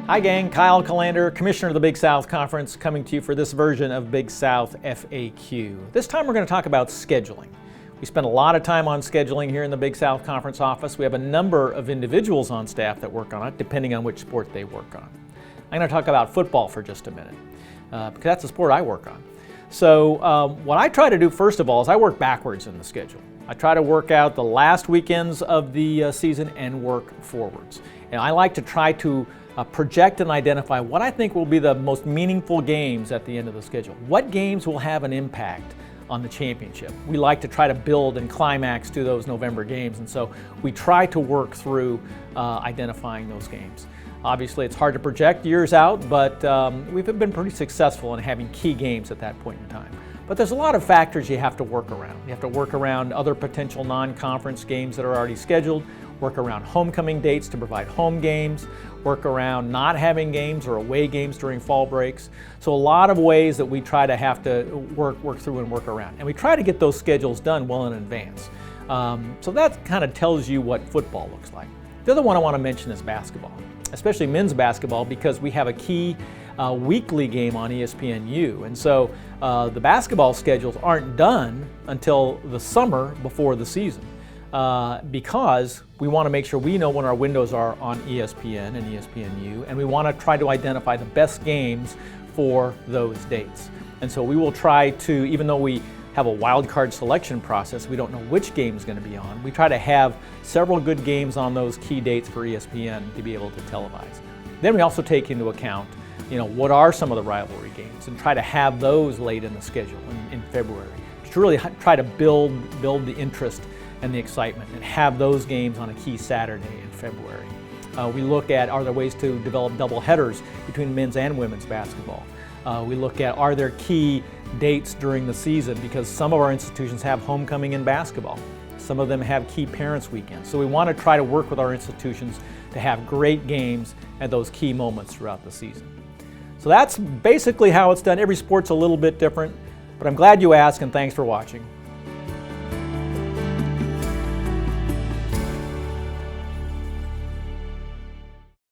Hi gang, Kyle Kallander, Commissioner of the Big South Conference, coming to you for this version of Big South FAQ. This time we're going to talk about scheduling. We spend a lot of time on scheduling here in the Big South Conference office. We have a number of individuals on staff that work on it, depending on which sport they work on. I'm going to talk about football for just a minute, because that's the sport I work on. So what I try to do first of all is I work backwards in the schedule. I try to work out the last weekends of the season and work forwards. And I like to try to project and identify what I think will be the most meaningful games at the end of the schedule. What games will have an impact on the championship? We like to try to build and climax to those November games, and so we try to work through identifying those games. Obviously, it's hard to project years out, but we've been pretty successful in having key games at that point in time. But there's a lot of factors you have to work around. You have to work around other potential non-conference games that are already scheduled, work around homecoming dates to provide home games, work around not having games or away games during fall breaks. So a lot of ways that we try to have to work through and work around. And we try to get those schedules done well in advance. So that kind of tells you what football looks like. The other one I want to mention is basketball, especially men's basketball, because we have a key weekly game on ESPNU. And so the basketball schedules aren't done until the summer before the season. Because we want to make sure we know when our windows are on ESPN and ESPNU, and we want to try to identify the best games for those dates. And so we will try to, even though we have a wild card selection process, we don't know which game is going to be on, we try to have several good games on those key dates for ESPN to be able to televise. Then we also take into account, what are some of the rivalry games, and try to have those late in the schedule in February to really try to build the interest and the excitement, and have those games on a key Saturday in February. We look at, are there ways to develop double headers between men's and women's basketball? We look at, are there key dates during the season, because some of our institutions have homecoming in basketball. Some of them have key parents weekends. So we want to try to work with our institutions to have great games at those key moments throughout the season. So that's basically how it's done. Every sport's a little bit different, but I'm glad you asked, and thanks for watching.